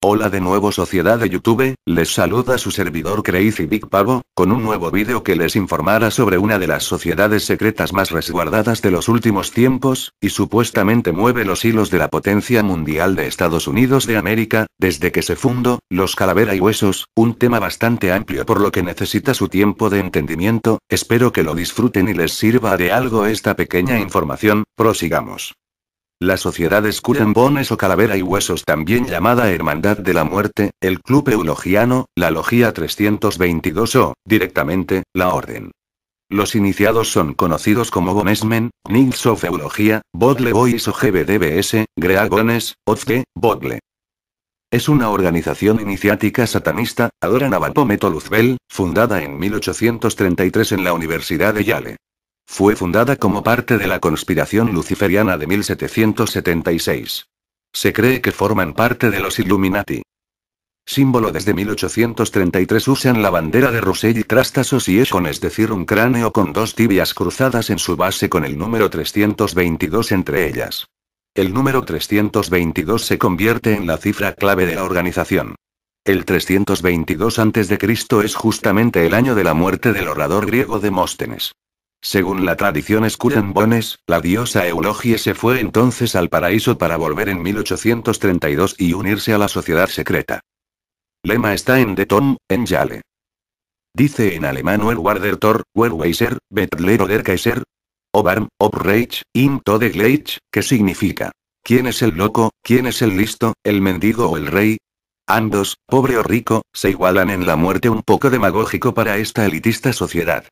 Hola de nuevo sociedad de YouTube, les saluda su servidor Crazy Big Pavo, con un nuevo vídeo que les informará sobre una de las sociedades secretas más resguardadas de los últimos tiempos, y supuestamente mueve los hilos de la potencia mundial de Estados Unidos de América, desde que se fundó, los Calavera y Huesos, un tema bastante amplio por lo que necesita su tiempo de entendimiento, espero que lo disfruten y les sirva de algo esta pequeña información, prosigamos. La sociedad Skull and Bones o Calavera y Huesos, también llamada Hermandad de la Muerte, el Club Eulogiano, la Logia 322 o, directamente, la Orden. Los iniciados son conocidos como Bonesmen, Knights of Eulogia, Bodle Boys o GBDBS, Great Bones, Ozke, Bodle. Es una organización iniciática satanista, adoran a Baphomet o Luzbel, fundada en 1833 en la Universidad de Yale. Fue fundada como parte de la conspiración luciferiana de 1776. Se cree que forman parte de los Illuminati. Símbolo: desde 1833 usan la bandera de Russell y Trust Association, es decir, un cráneo con dos tibias cruzadas en su base con el número 322 entre ellas. El número 322 se convierte en la cifra clave de la organización. El 322 a.C. es justamente el año de la muerte del orador griego Demóstenes. Según la tradición Skull and Bones, la diosa Eulogie se fue entonces al paraíso para volver en 1832 y unirse a la sociedad secreta. Lema está en The Tomb, en Yale. Dice en alemán: Wer war der Tor, wer weiser, Bettler oder Kaiser? Obarm, Reich, in Tode Gleich, que significa: ¿quién es el loco, quién es el listo, el mendigo o el rey? Ambos, pobre o rico, se igualan en la muerte. Un poco demagógico para esta elitista sociedad.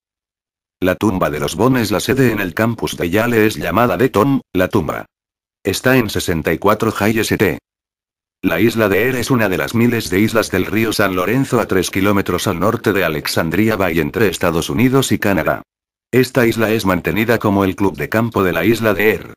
La tumba de los Bones, la sede en el campus de Yale, es llamada The Tomb, la tumba. Está en 64 High St. La isla de Eyre es una de las miles de islas del río San Lorenzo a 3 kilómetros al norte de Alexandria Bay, entre Estados Unidos y Canadá. Esta isla es mantenida como el club de campo de la isla de Eyre.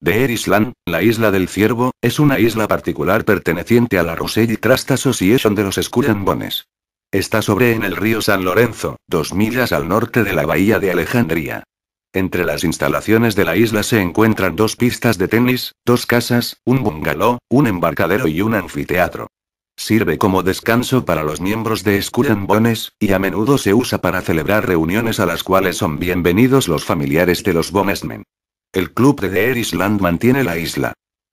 The Eyre Island, la isla del ciervo, es una isla particular perteneciente a la Russell Trust Association de los Skull and Bones. Está sobre en el río San Lorenzo, 2 millas al norte de la bahía de Alejandría. Entre las instalaciones de la isla se encuentran 2 pistas de tenis, 2 casas, un bungalow, un embarcadero y un anfiteatro. Sirve como descanso para los miembros de Skull and Bones, y a menudo se usa para celebrar reuniones a las cuales son bienvenidos los familiares de los Bonesmen. El club de The Eyre Island mantiene la isla.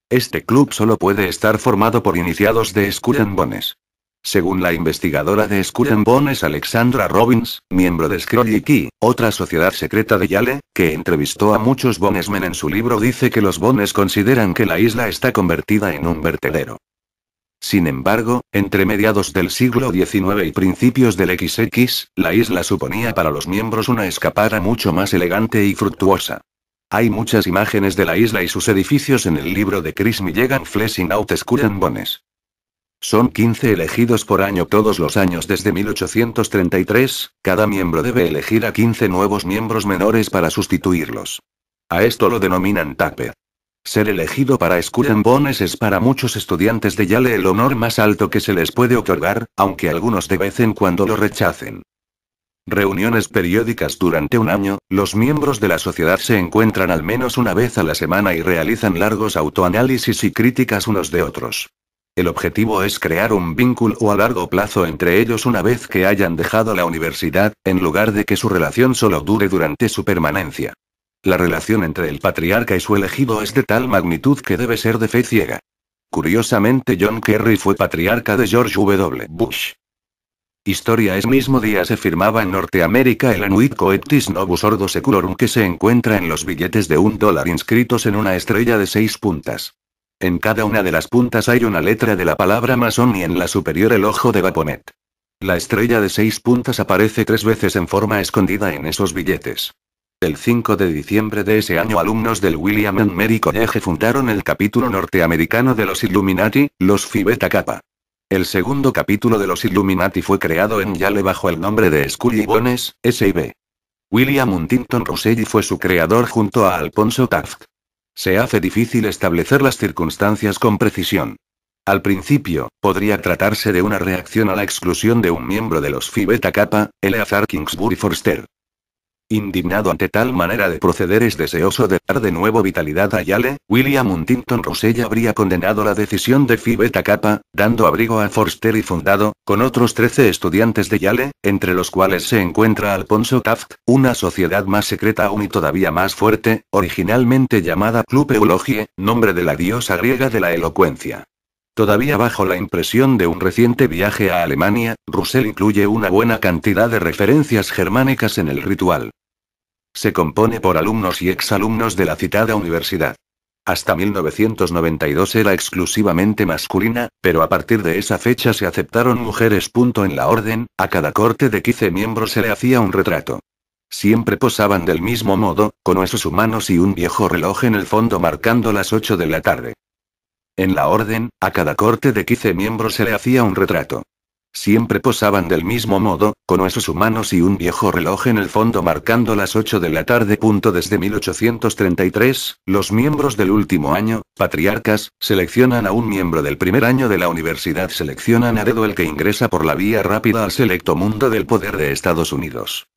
Este club solo puede estar formado por iniciados de Skull and Bones. Según la investigadora de Skull and Bones Alexandra Robbins, miembro de Scrolly Key, otra sociedad secreta de Yale, que entrevistó a muchos Bonesmen en su libro, dice que los Bones consideran que la isla está convertida en un vertedero. Sin embargo, entre mediados del siglo XIX y principios del XX, la isla suponía para los miembros una escapada mucho más elegante y fructuosa. Hay muchas imágenes de la isla y sus edificios en el libro de Chris Milligan, Fleshing Out Skull and Bones. Son 15 elegidos por año todos los años desde 1833, cada miembro debe elegir a 15 nuevos miembros menores para sustituirlos. A esto lo denominan Taper. Ser elegido para Skull and Bones es para muchos estudiantes de Yale el honor más alto que se les puede otorgar, aunque algunos de vez en cuando lo rechacen. Reuniones periódicas durante un año, los miembros de la sociedad se encuentran al menos una vez a la semana y realizan largos autoanálisis y críticas unos de otros. El objetivo es crear un vínculo a largo plazo entre ellos una vez que hayan dejado la universidad, en lugar de que su relación solo dure durante su permanencia. La relación entre el patriarca y su elegido es de tal magnitud que debe ser de fe ciega. Curiosamente, John Kerry fue patriarca de George W. Bush. Historia: es mismo día se firmaba en Norteamérica el Annuit Coeptis Novus Ordo Seculorum, que se encuentra en los billetes de $1 inscritos en una estrella de 6 puntas. En cada una de las puntas hay una letra de la palabra masón y en la superior el ojo de Baphomet. La estrella de 6 puntas aparece 3 veces en forma escondida en esos billetes. El 5 de diciembre de ese año, alumnos del William and Mary College fundaron el capítulo norteamericano de los Illuminati, los Phi Beta Kappa. El segundo capítulo de los Illuminati fue creado en Yale bajo el nombre de Skull and Bones, S.I.B. William Huntington Russell fue su creador junto a Alphonso Taft. Se hace difícil establecer las circunstancias con precisión. Al principio, podría tratarse de una reacción a la exclusión de un miembro de los Phi Beta Kappa, Eleazar Kingsbury Forster. Indignado ante tal manera de proceder y deseoso de dar de nuevo vitalidad a Yale, William Huntington Russell habría condenado la decisión de Phi Beta Kappa, dando abrigo a Forster y fundado, con otros 13 estudiantes de Yale, entre los cuales se encuentra Alphonso Taft, una sociedad más secreta aún y todavía más fuerte, originalmente llamada Club Eulogie, nombre de la diosa griega de la elocuencia. Todavía bajo la impresión de un reciente viaje a Alemania, Russell incluye una buena cantidad de referencias germánicas en el ritual. Se compone por alumnos y exalumnos de la citada universidad. Hasta 1992 era exclusivamente masculina, pero a partir de esa fecha se aceptaron mujeres. En la orden, a cada corte de 15 miembros se le hacía un retrato. Siempre posaban del mismo modo, con huesos humanos y un viejo reloj en el fondo marcando las 8 de la tarde. En la orden, a cada corte de 15 miembros se le hacía un retrato. Siempre posaban del mismo modo, con huesos humanos y un viejo reloj en el fondo marcando las 8 de la tarde. Desde 1833, los miembros del último año, patriarcas, seleccionan a un miembro del primer año de la universidad. Seleccionan a dedo el que ingresa por la vía rápida al selecto mundo del poder de Estados Unidos.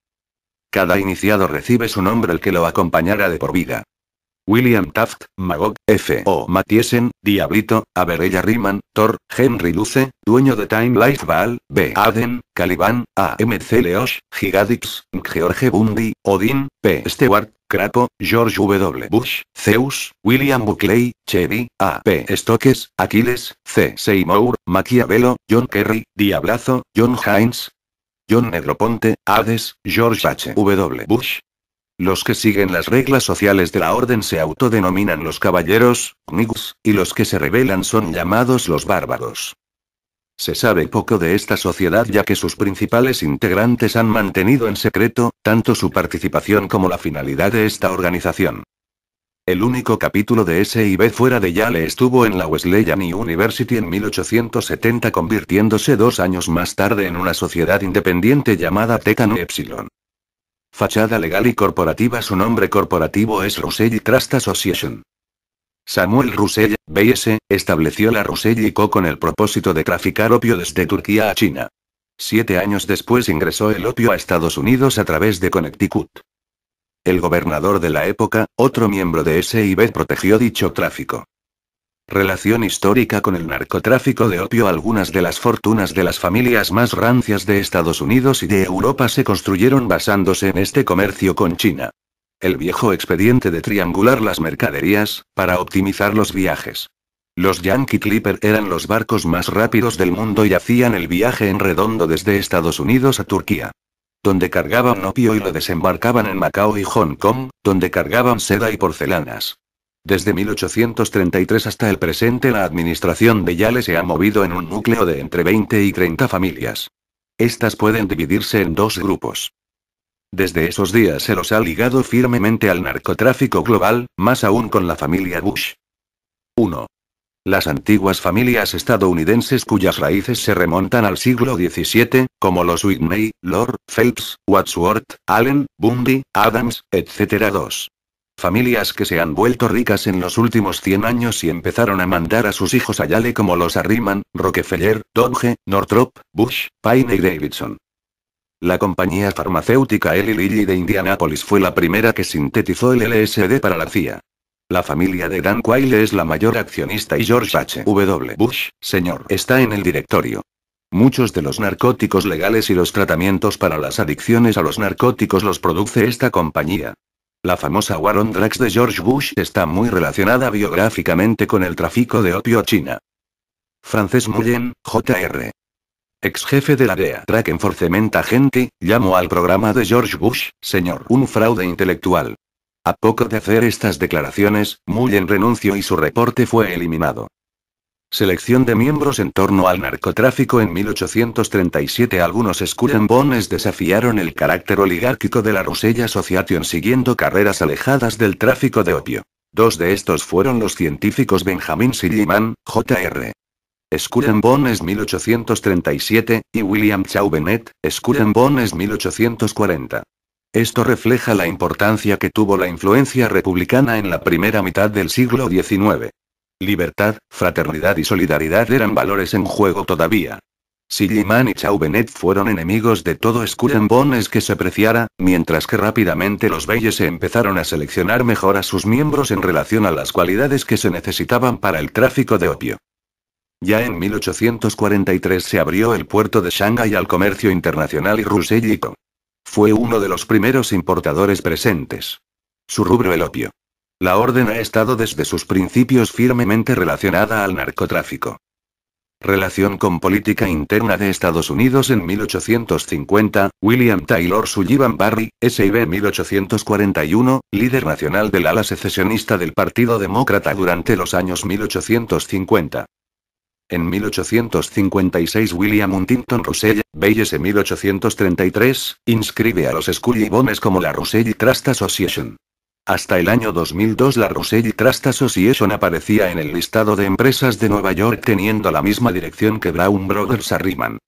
Cada iniciado recibe su nombre el que lo acompañará de por vida. William Taft, Magog, F. O. Mathiesen, Diablito, Averella Riemann, Thor, Henry Luce, dueño de Time Life Ball, B. Aden, Caliban, A. M. C. Leosh, Gigadix, George Bundy, Odin, P. Stewart, Crapo, George W. Bush, Zeus, William Buckley, Chevy, A. P. Stokes, Aquiles, C. Seymour, Maquiavelo, John Kerry, Diablazo, John Hines, John Negroponte, Hades, George H. W. Bush. Los que siguen las reglas sociales de la orden se autodenominan los caballeros, Knights, y los que se rebelan son llamados los bárbaros. Se sabe poco de esta sociedad ya que sus principales integrantes han mantenido en secreto, tanto su participación como la finalidad de esta organización. El único capítulo de S&B fuera de Yale estuvo en la Wesleyan University en 1870, convirtiéndose 2 años más tarde en una sociedad independiente llamada Theta Nu Epsilon. Fachada legal y corporativa. Su nombre corporativo es Russell Trust Association. Samuel Russell, B.S., estableció la Russell & Co. con el propósito de traficar opio desde Turquía a China. 7 años después ingresó el opio a Estados Unidos a través de Connecticut. El gobernador de la época, otro miembro de S&B, protegió dicho tráfico. Relación histórica con el narcotráfico de opio. Algunas de las fortunas de las familias más rancias de Estados Unidos y de Europa se construyeron basándose en este comercio con China. El viejo expediente de triangular las mercaderías, para optimizar los viajes. Los Yankee Clipper eran los barcos más rápidos del mundo y hacían el viaje en redondo desde Estados Unidos a Turquía, donde cargaban opio y lo desembarcaban en Macao y Hong Kong, donde cargaban seda y porcelanas. Desde 1833 hasta el presente la administración de Yale se ha movido en un núcleo de entre 20 y 30 familias. Estas pueden dividirse en 2 grupos. Desde esos días se los ha ligado firmemente al narcotráfico global, más aún con la familia Bush. 1. Las antiguas familias estadounidenses cuyas raíces se remontan al siglo XVII, como los Whitney, Lord, Phelps, Wadsworth, Allen, Bundy, Adams, etc. 2. Familias que se han vuelto ricas en los últimos 100 años y empezaron a mandar a sus hijos a Yale como los Harriman, Rockefeller, Dodge, Northrop, Bush, Paine y Davidson. La compañía farmacéutica Eli Lilly de Indianápolis fue la primera que sintetizó el LSD para la CIA. La familia de Dan Quayle es la mayor accionista y George H. W. Bush, Sr., está en el directorio. Muchos de los narcóticos legales y los tratamientos para las adicciones a los narcóticos los produce esta compañía. La famosa War on Drugs de George Bush está muy relacionada biográficamente con el tráfico de opio a China. Frances Mullen, Jr., ex jefe de la DEA Drug Enforcement Agency, llamó al programa de George Bush, Sr., un fraude intelectual. A poco de hacer estas declaraciones, Mullen renunció y su reporte fue eliminado. Selección de miembros en torno al narcotráfico. En 1837 algunos Skull and Bones desafiaron el carácter oligárquico de la Russell Association siguiendo carreras alejadas del tráfico de opio. 2 de estos fueron los científicos Benjamin Silliman, Jr., Skull and Bones 1837, y William Shaw Bennett, Skull and Bones 1840. Esto refleja la importancia que tuvo la influencia republicana en la primera mitad del siglo XIX. Libertad, fraternidad y solidaridad eran valores en juego todavía. Silliman y Chauvenet fueron enemigos de todo Skull and Bones que se preciara, mientras que rápidamente los Beyes se empezaron a seleccionar mejor a sus miembros en relación a las cualidades que se necesitaban para el tráfico de opio. Ya en 1843 se abrió el puerto de Shanghái al comercio internacional y Russell Co. fue uno de los primeros importadores presentes. Su rubro el opio. La orden ha estado desde sus principios firmemente relacionada al narcotráfico. Relación con política interna de Estados Unidos en 1850, William Taylor Sullivan Barry, SIB 1841, líder nacional del ala secesionista del Partido Demócrata durante los años 1850. En 1856 William Huntington Russell, Bayes 1833, inscribe a los Skull y Bones como la Russell Trust Association. Hasta el año 2002 la Russell Trust Association aparecía en el listado de empresas de Nueva York teniendo la misma dirección que Brown Brothers Harriman.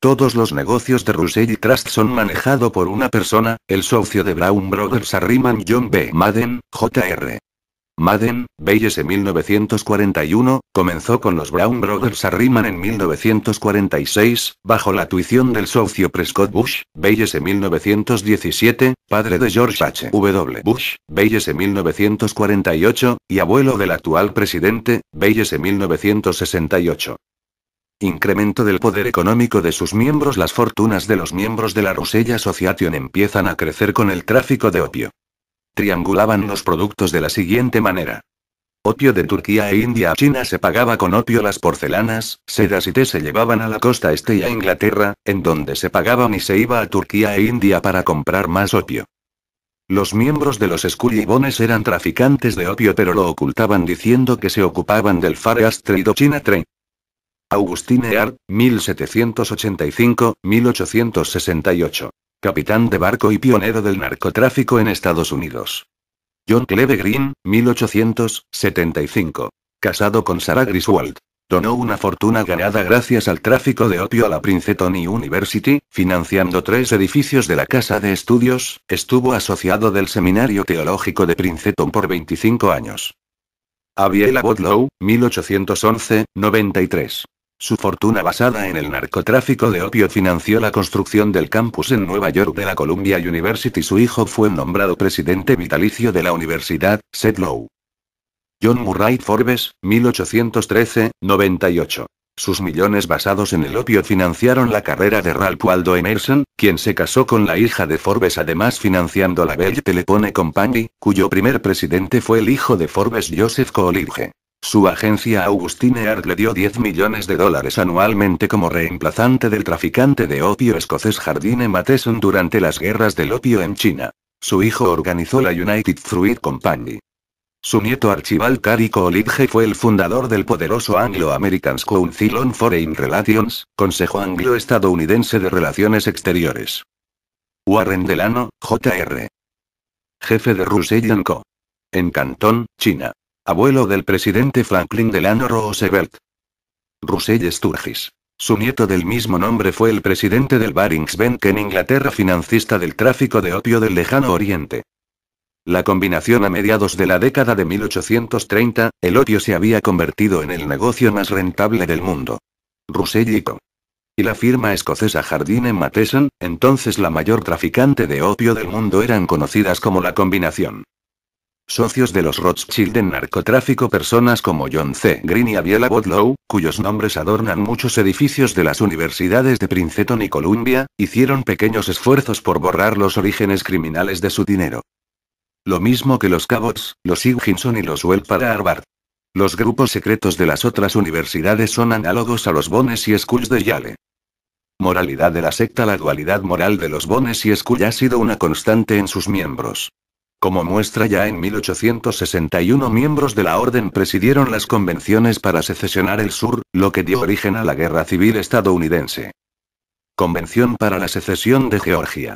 Todos los negocios de Russell Trust son manejados por una persona, el socio de Brown Brothers Harriman John B. Madden, Jr. Madden, Bayes 1941, comenzó con los Brown Brothers Harriman en 1946, bajo la tuición del socio Prescott Bush, Bayes 1917, padre de George H. W. Bush, Bayes 1948, y abuelo del actual presidente, Bayes 1968. Incremento del poder económico de sus miembros. Las fortunas de los miembros de la Russell Association empiezan a crecer con el tráfico de opio. Triangulaban los productos de la siguiente manera. Opio de Turquía e India a China se pagaba con opio. Las porcelanas, sedas y té se llevaban a la costa este y a Inglaterra, en donde se pagaban y se iba a Turquía e India para comprar más opio. Los miembros de los Skull y Bones eran traficantes de opio pero lo ocultaban diciendo que se ocupaban del Far East Trade o China Trade. Augustine Earp, 1785-1868. Capitán de barco y pionero del narcotráfico en Estados Unidos. John Cleve Green, 1875. Casado con Sarah Griswold. Donó una fortuna ganada gracias al tráfico de opio a la Princeton University, financiando 3 edificios de la Casa de Estudios. Estuvo asociado del Seminario Teológico de Princeton por 25 años. Abiel Abbott Lowe, 1811-93. Su fortuna basada en el narcotráfico de opio financió la construcción del campus en Nueva York de la Columbia University. Su hijo fue nombrado presidente vitalicio de la universidad, Seth Lowe. John Murray Forbes, 1813-98. Sus millones basados en el opio financiaron la carrera de Ralph Waldo Emerson, quien se casó con la hija de Forbes, además financiando la Bell Telephone Company, cuyo primer presidente fue el hijo de Forbes, Joseph Coolidge. Su agencia Augustine Earp le dio $10 millones anualmente como reemplazante del traficante de opio escocés Jardine Matheson durante las guerras del opio en China. Su hijo organizó la United Fruit Company. Su nieto Archibald Cary Coolidge fue el fundador del poderoso Anglo-American Council on Foreign Relations, Consejo Anglo-Estadounidense de Relaciones Exteriores. Warren Delano, Jr. Jefe de Russell Co. en Cantón, China. Abuelo del presidente Franklin Delano Roosevelt. Russell Sturgis. Su nieto del mismo nombre fue el presidente del Barings Bank en Inglaterra, financista del tráfico de opio del Lejano Oriente. La combinación. A mediados de la década de 1830, el opio se había convertido en el negocio más rentable del mundo. Russell Co. y la firma escocesa Jardine Matheson, entonces la mayor traficante de opio del mundo, eran conocidas como la combinación. Socios de los Rothschild en narcotráfico. Personas como John C. Green y Abiel Abbott Lowe, cuyos nombres adornan muchos edificios de las universidades de Princeton y Columbia, hicieron pequeños esfuerzos por borrar los orígenes criminales de su dinero. Lo mismo que los Cabots, los Higginson y los Well para Harvard. Los grupos secretos de las otras universidades son análogos a los Bones y Skulls de Yale. Moralidad de la secta. La dualidad moral de los Bones y Skull ha sido una constante en sus miembros. Como muestra, ya en 1861 miembros de la orden presidieron las convenciones para secesionar el sur, lo que dio origen a la Guerra Civil estadounidense. Convención para la secesión de Georgia.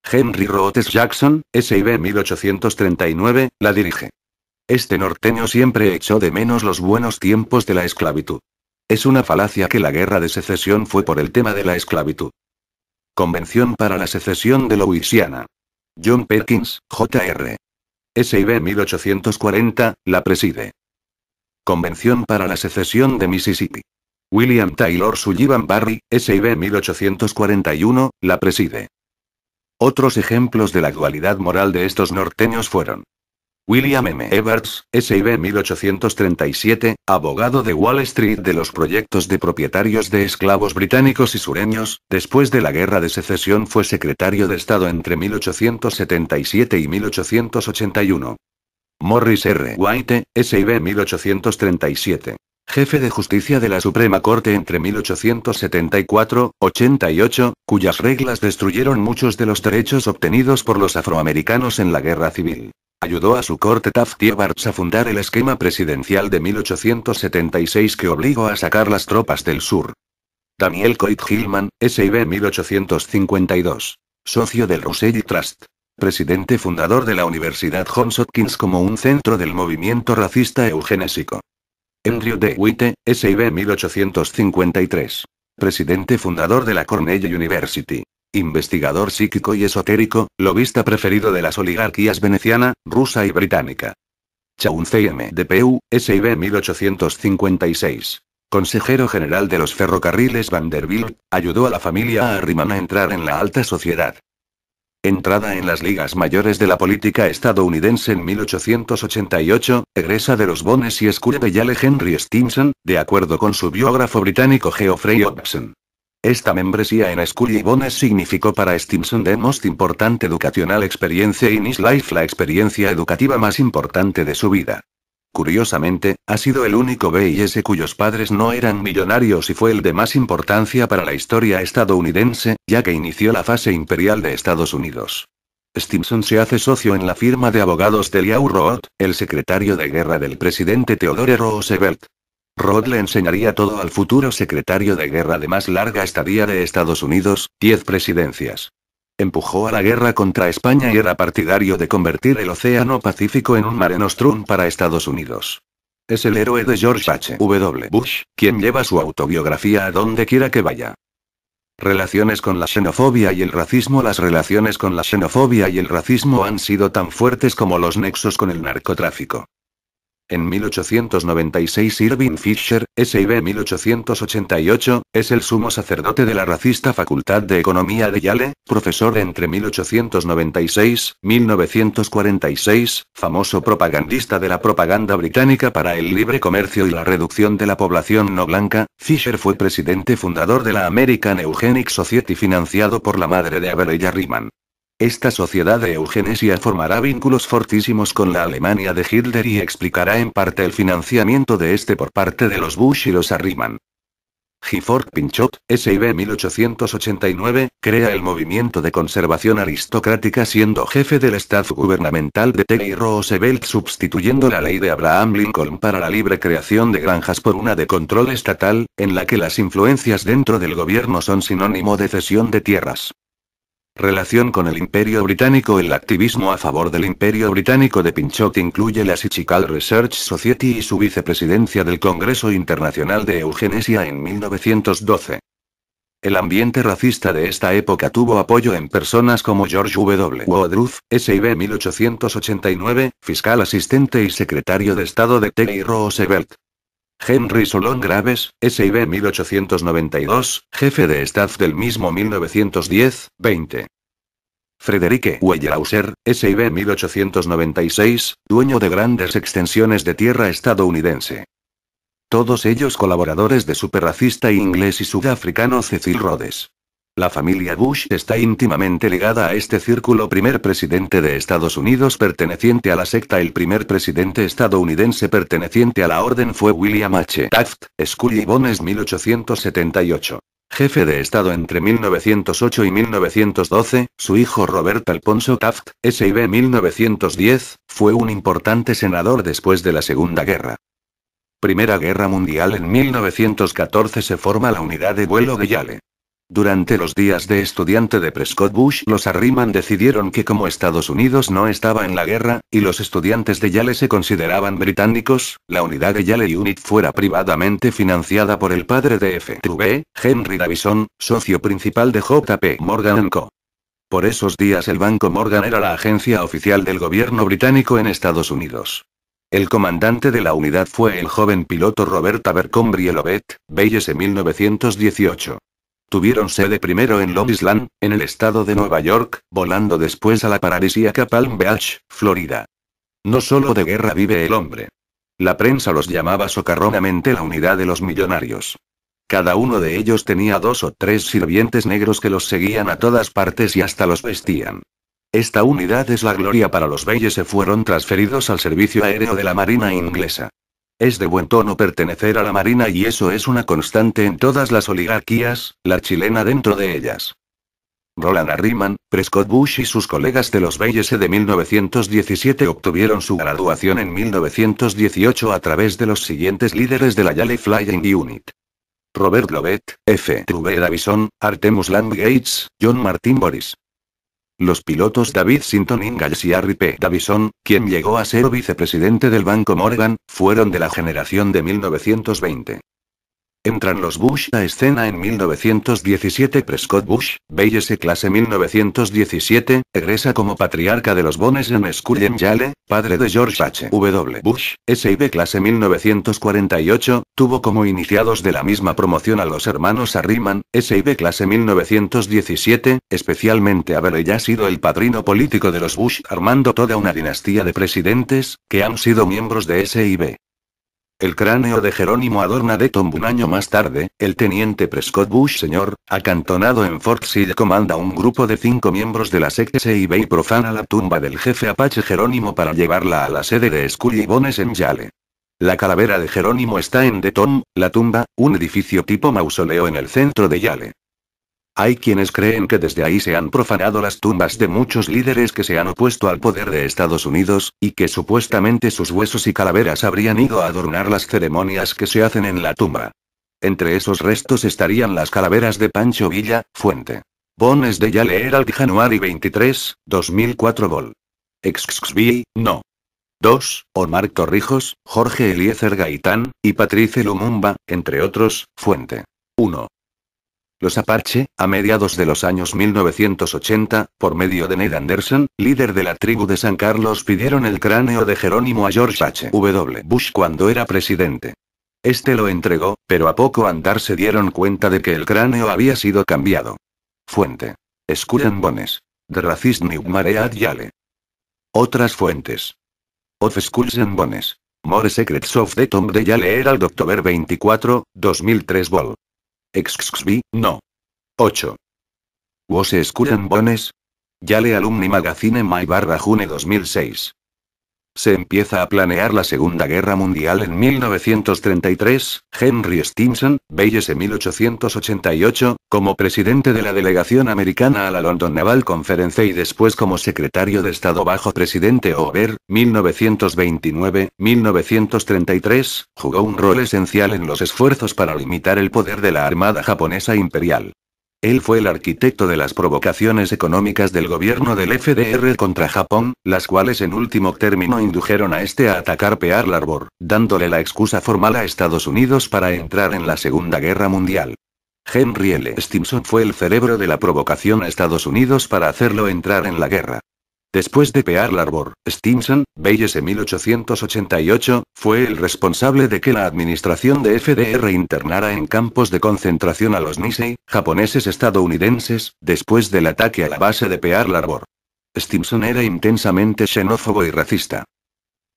Henry Rhodes Jackson, SIB 1839, la dirige. Este norteño siempre echó de menos los buenos tiempos de la esclavitud. Es una falacia que la guerra de secesión fue por el tema de la esclavitud. Convención para la secesión de Louisiana. John Perkins, Jr. SIB 1840, la preside. Convención para la secesión de Mississippi. William Taylor Sullivan Barry, SIB 1841, la preside. Otros ejemplos de la dualidad moral de estos norteños fueron William M. Evarts, SIB 1837, abogado de Wall Street de los proyectos de propietarios de esclavos británicos y sureños, después de la Guerra de Secesión fue secretario de Estado entre 1877 y 1881. Morris R. White, SIB 1837. Jefe de Justicia de la Suprema Corte entre 1874-88, cuyas reglas destruyeron muchos de los derechos obtenidos por los afroamericanos en la Guerra Civil. Ayudó a su corte Taft y Evarts a fundar el esquema presidencial de 1876 que obligó a sacar las tropas del sur. Daniel Coit Hillman, SIB 1852. Socio del Rosselli Trust. Presidente fundador de la Universidad Johns Hopkins como un centro del movimiento racista eugenésico. Andrew D. Witte, SIB 1853. Presidente fundador de la Cornell University. Investigador psíquico y esotérico, lobista preferido de las oligarquías veneciana, rusa y británica. Chauncey M. DPU, SIB 1856. Consejero general de los ferrocarriles Vanderbilt, ayudó a la familia Harriman a entrar en la alta sociedad. Entrada en las ligas mayores de la política estadounidense en 1888, egresa de los Bones y School de Yale Henry Stimson, de acuerdo con su biógrafo británico Geoffrey Hobson. Esta membresía en School y Bones significó para Stimson the most important educational experience in his life, la experiencia educativa más importante de su vida. Curiosamente, ha sido el único B&S cuyos padres no eran millonarios y fue el de más importancia para la historia estadounidense, ya que inició la fase imperial de Estados Unidos. Stimson se hace socio en la firma de abogados de Elihu Root, el secretario de guerra del presidente Theodore Roosevelt. Root le enseñaría todo al futuro secretario de guerra de más larga estadía de Estados Unidos, 10 presidencias. Empujó a la guerra contra España y era partidario de convertir el Océano Pacífico en un Mare Nostrum para Estados Unidos. Es el héroe de George H. W. Bush, quien lleva su autobiografía a donde quiera que vaya. Relaciones con la xenofobia y el racismo. Las relaciones con la xenofobia y el racismo han sido tan fuertes como los nexos con el narcotráfico. En 1896 Irving Fisher, SIB 1888, es el sumo sacerdote de la racista Facultad de Economía de Yale, profesor entre 1896-1946, famoso propagandista de la propaganda británica para el libre comercio y la reducción de la población no blanca. Fisher fue presidente fundador de la American Eugenics Society financiado por la madre de Averell Harriman. Esta sociedad de eugenesia formará vínculos fortísimos con la Alemania de Hitler y explicará en parte el financiamiento de este por parte de los Bush y los Harriman. Gifford Pinchot, SIB 1889, crea el movimiento de conservación aristocrática siendo jefe del staff gubernamental de Teddy Roosevelt sustituyendo la ley de Abraham Lincoln para la libre creación de granjas por una de control estatal, en la que las influencias dentro del gobierno son sinónimo de cesión de tierras. Relación con el Imperio Británico. El activismo a favor del Imperio Británico de Pinchot incluye la Psychical Research Society y su vicepresidencia del Congreso Internacional de Eugenesia en 1912. El ambiente racista de esta época tuvo apoyo en personas como George W. Woodruff, SIB 1889, fiscal asistente y secretario de Estado de Teddy Roosevelt. Henry Solon Graves, SIB 1892, jefe de staff del mismo 1910-20. Frederick Weyerhaeuser, SIB 1896, dueño de grandes extensiones de tierra estadounidense. Todos ellos colaboradores de superracista inglés y sudafricano Cecil Rhodes. La familia Bush está íntimamente ligada a este círculo. Primer presidente de Estados Unidos perteneciente a la secta. El primer presidente estadounidense perteneciente a la orden fue William H. Taft, School y Bones 1878. Jefe de Estado entre 1908 y 1912, su hijo Robert Alphonso Taft, SIB 1910, fue un importante senador después de la Segunda Guerra. Primera Guerra Mundial. En 1914 se forma la unidad de vuelo de Yale. Durante los días de estudiante de Prescott Bush, los Harriman decidieron que como Estados Unidos no estaba en la guerra, y los estudiantes de Yale se consideraban británicos, la unidad de Yale Unit fuera privadamente financiada por el padre de F.W. Henry Davison, socio principal de J.P. Morgan & Co. Por esos días el Banco Morgan era la agencia oficial del gobierno británico en Estados Unidos. El comandante de la unidad fue el joven piloto Robert Abercrombie Lovett, Bayes 1918. Tuvieron sede primero en Long Island, en el estado de Nueva York, volando después a la paradisíaca Palm Beach, Florida. No solo de guerra vive el hombre. La prensa los llamaba socarronamente la unidad de los millonarios. Cada uno de ellos tenía 2 o 3 sirvientes negros que los seguían a todas partes y hasta los vestían. Esta unidad es la gloria para los Bayes. Se fueron transferidos al servicio aéreo de la Marina inglesa. Es de buen tono pertenecer a la Marina y eso es una constante en todas las oligarquías, la chilena dentro de ellas. Roland Harriman, Prescott Bush y sus colegas de los Bayes de 1917 obtuvieron su graduación en 1918 a través de los siguientes líderes de la Yale Flying Unit. Robert Lovett, F. True Davison, Artemus Land Gates, John Martin Boris. Los pilotos David Sinton Ingalls y Harry P. Davison, quien llegó a ser vicepresidente del Banco Morgan, fueron de la generación de 1920. Entran los Bush a escena en 1917. Prescott Bush, Bayes clase 1917, egresa como patriarca de los Bones School en Yale, padre de George H. W. Bush, SIB clase 1948, tuvo como iniciados de la misma promoción a los hermanos Harriman, SIB clase 1917, especialmente haber ya sido el padrino político de los Bush, armando toda una dinastía de presidentes, que han sido miembros de SIB. El cráneo de Jerónimo adorna de Tom. Un año más tarde, el teniente Prescott Bush Sr., acantonado en Fort Sill, comanda un grupo de 5 miembros de la secta SIB y profana la tumba del jefe Apache Jerónimo para llevarla a la sede de Scully Bones en Yale. La calavera de Jerónimo está en The Tomb, la tumba, un edificio tipo mausoleo en el centro de Yale. Hay quienes creen que desde ahí se han profanado las tumbas de muchos líderes que se han opuesto al poder de Estados Unidos, y que supuestamente sus huesos y calaveras habrían ido a adornar las ceremonias que se hacen en la tumba. Entre esos restos estarían las calaveras de Pancho Villa, fuente. Bones de Yale Herald, January 23, 2004 vol. XXB, no. 2, Omar Torrijos, Jorge Eliezer Gaitán, y Patrice Lumumba, entre otros, fuente. 1. Los Apache, a mediados de los años 1980, por medio de Ned Anderson, líder de la tribu de San Carlos, pidieron el cráneo de Jerónimo a George H. W. Bush cuando era presidente. Este lo entregó, pero a poco andar se dieron cuenta de que el cráneo había sido cambiado. Fuente. Skull and Bones. The Racist Nightmare at Yale. Otras fuentes. Of Skulls and Bones. More Secrets of the Tomb de Yale Herald, October 24, 2003 vol. XXB, no. 8. Was Skull and Bones? Yale Alumni Magazine May/June 2006. Se empieza a planear la Segunda Guerra Mundial en 1933, Henry Stimson, Bayes 1888, como presidente de la delegación americana a la London Naval Conference y después como secretario de Estado bajo presidente Hoover, 1929-1933, jugó un rol esencial en los esfuerzos para limitar el poder de la Armada japonesa imperial. Él fue el arquitecto de las provocaciones económicas del gobierno del FDR contra Japón, las cuales en último término indujeron a este a atacar Pearl Harbor, dándole la excusa formal a Estados Unidos para entrar en la Segunda Guerra Mundial. Henry L. Stimson fue el cerebro de la provocación a Estados Unidos para hacerlo entrar en la guerra. Después de Pearl Harbor, Stimson, Bayes 1888, fue el responsable de que la administración de FDR internara en campos de concentración a los Nisei, japoneses estadounidenses, después del ataque a la base de Pearl Harbor. Stimson era intensamente xenófobo y racista.